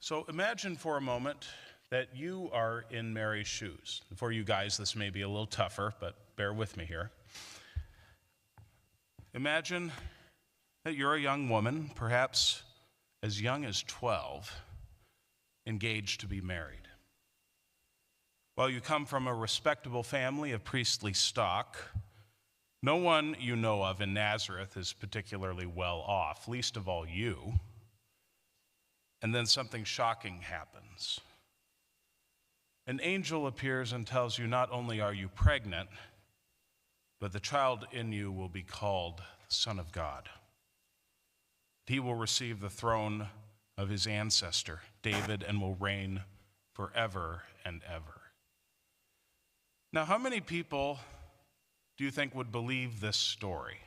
So imagine for a moment that you are in Mary's shoes. For you guys, this may be a little tougher, but bear with me here. Imagine that you're a young woman, perhaps as young as 12, engaged to be married. While you come from a respectable family of priestly stock, no one you know of in Nazareth is particularly well off, least of all you. And then something shocking happens. An angel appears and tells you not only are you pregnant, but the child in you will be called the Son of God. He will receive the throne of his ancestor, David, and will reign forever and ever. Now, how many people do you think would believe this story?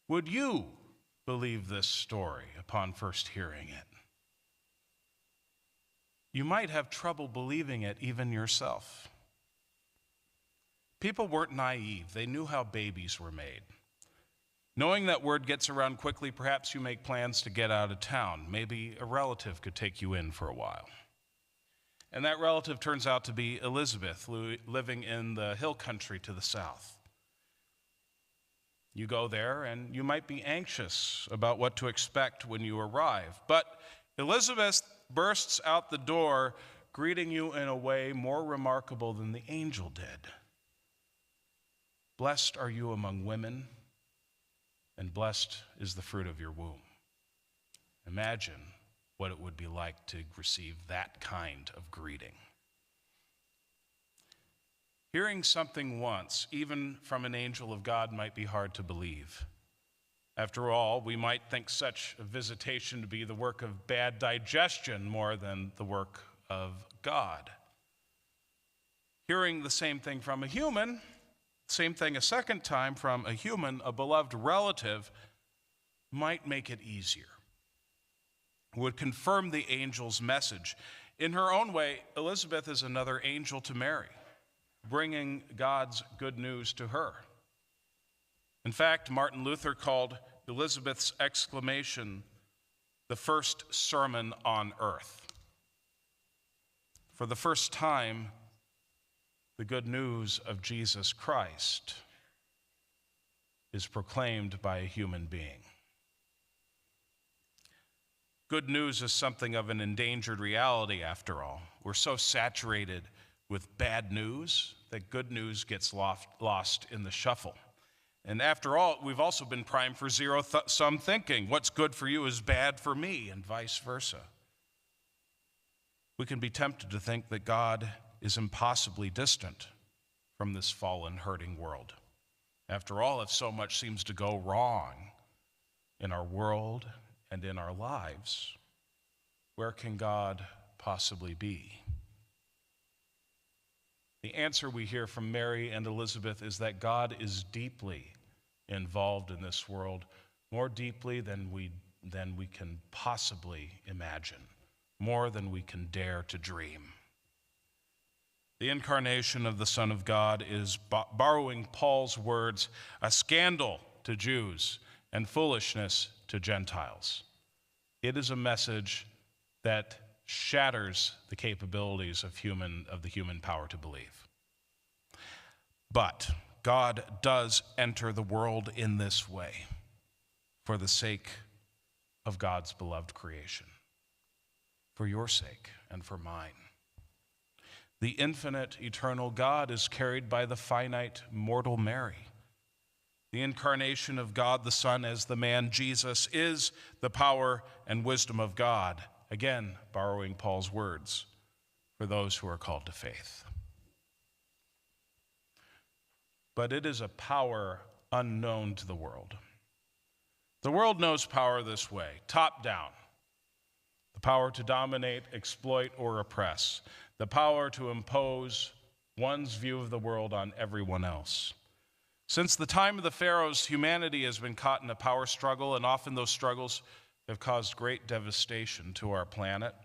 Would you believe this story upon first hearing it? You might have trouble believing it even yourself. People weren't naive. They knew how babies were made. Knowing that word gets around quickly, perhaps you make plans to get out of town. Maybe a relative could take you in for a while. And that relative turns out to be Elizabeth, living in the hill country to the south. You go there, and you might be anxious about what to expect when you arrive. But Elizabeth bursts out the door, greeting you in a way more remarkable than the angel did. Blessed are you among women, and blessed is the fruit of your womb. Imagine what it would be like to receive that kind of greeting. Hearing something once, even from an angel of God, might be hard to believe. After all, we might think such a visitation to be the work of bad digestion more than the work of God. Hearing the same thing from a human, same thing a second time from a human, a beloved relative, might make it easier. Would confirm the angel's message. In her own way, Elizabeth is another angel to Mary, bringing God's good news to her. In fact, Martin Luther called Elizabeth's exclamation the first sermon on earth. For the first time, the good news of Jesus Christ is proclaimed by a human being. Good news is something of an endangered reality, after all. We're so saturated with bad news that good news gets lost in the shuffle. And after all, we've also been primed for zero-sum thinking. What's good for you is bad for me, and vice versa. We can be tempted to think that God is impossibly distant from this fallen, hurting world. After all, if so much seems to go wrong in our world and in our lives, where can God possibly be? The answer we hear from Mary and Elizabeth is that God is deeply involved in this world, more deeply than we can possibly imagine, more than we can dare to dream. The incarnation of the Son of God is, borrowing Paul's words, a scandal to Jews and foolishness to Gentiles. It is a message that shatters the capabilities of the human power to believe. But God does enter the world in this way for the sake of God's beloved creation, for your sake and for mine. The infinite, eternal God is carried by the finite, mortal Mary. The incarnation of God the Son as the man Jesus is the power and wisdom of God, again, borrowing Paul's words, for those who are called to faith. But it is a power unknown to the world. The world knows power this way, top down. The power to dominate, exploit, or oppress. The power to impose one's view of the world on everyone else. Since the time of the pharaohs, humanity has been caught in a power struggle, and often those struggles have caused great devastation to our planet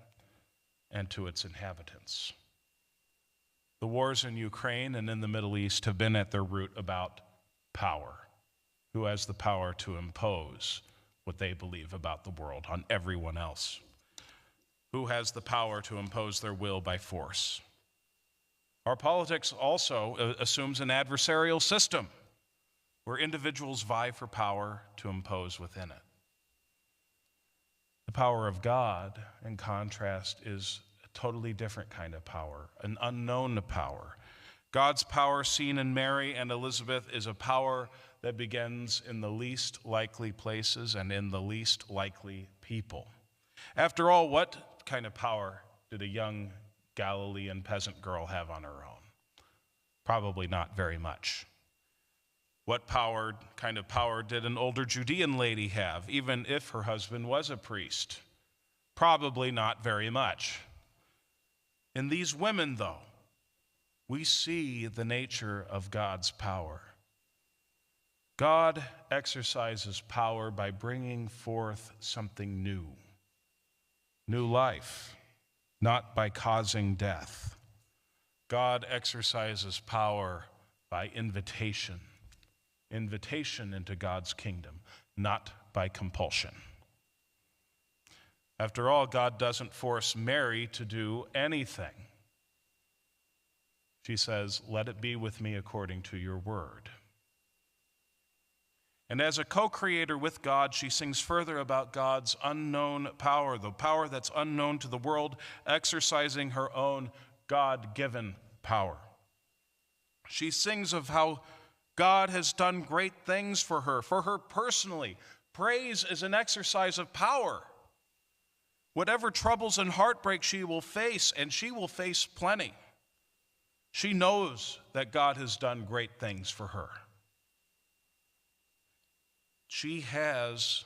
and to its inhabitants. The wars in Ukraine and in the Middle East have been at their root about power. Who has the power to impose what they believe about the world on everyone else? who has the power to impose their will by force. Our politics also assumes an adversarial system where individuals vie for power to impose within it. The power of God, in contrast, is a totally different kind of power, an unknown power. God's power seen in Mary and Elizabeth is a power that begins in the least likely places and in the least likely people. After all, what kind of power did a young Galilean peasant girl have on her own? Probably not very much. What kind of power did an older Judean lady have, even if her husband was a priest? Probably not very much. In these women, though, we see the nature of God's power. God exercises power by bringing forth something new life, not by causing death. God exercises power by invitation into God's kingdom, not by compulsion. After all, God doesn't force Mary to do anything. She says, "Let it be with me according to your word." And as a co-creator with God, she sings further about God's unknown power, the power that's unknown to the world, exercising her own God-given power. She sings of how God has done great things for her personally. Praise is an exercise of power. Whatever troubles and heartbreak she will face, and she will face plenty, she knows that God has done great things for her. She has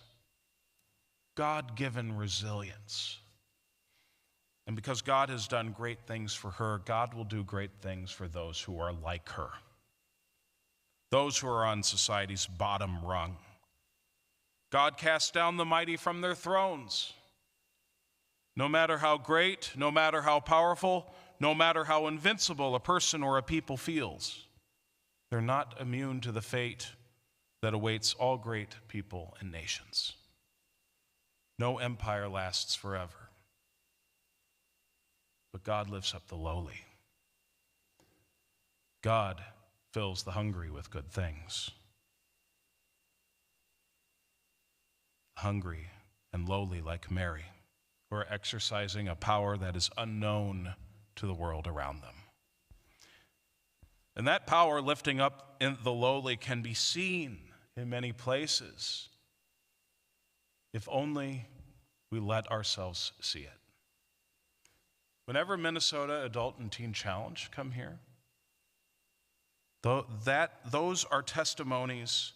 God-given resilience. And because God has done great things for her, God will do great things for those who are like her, those who are on society's bottom rung. God casts down the mighty from their thrones. No matter how great, no matter how powerful, no matter how invincible a person or a people feels, they're not immune to the fate that awaits all great people and nations. No empire lasts forever, but God lifts up the lowly. God fills the hungry with good things. Hungry and lowly like Mary, who are exercising a power that is unknown to the world around them. And that power lifting up in the lowly can be seen in many places, if only we let ourselves see it. Whenever Minnesota Adult and Teen Challenge come here, those are testimonies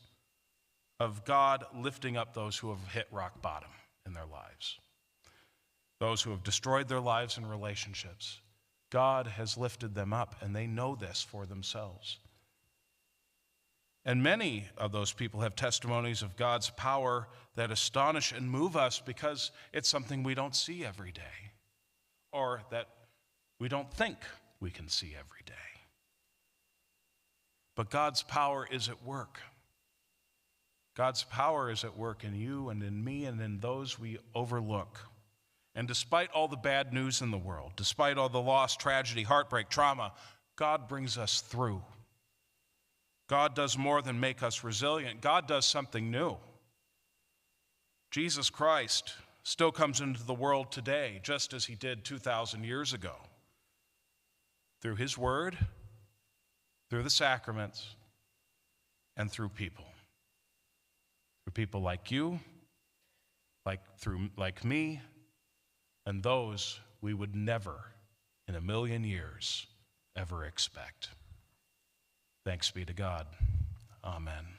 of God lifting up those who have hit rock bottom in their lives, those who have destroyed their lives and relationships. God has lifted them up, and they know this for themselves. And many of those people have testimonies of God's power that astonish and move us because it's something we don't see every day, or that we don't think we can see every day. But God's power is at work. God's power is at work in you and in me and in those we overlook. And despite all the bad news in the world, despite all the loss, tragedy, heartbreak, trauma, God brings us through. God does more than make us resilient. God does something new. Jesus Christ still comes into the world today, just as he did 2,000 years ago, through his word, through the sacraments, and through people. Through people like you, like me, and those we would never in a million years ever expect. Thanks be to God. Amen.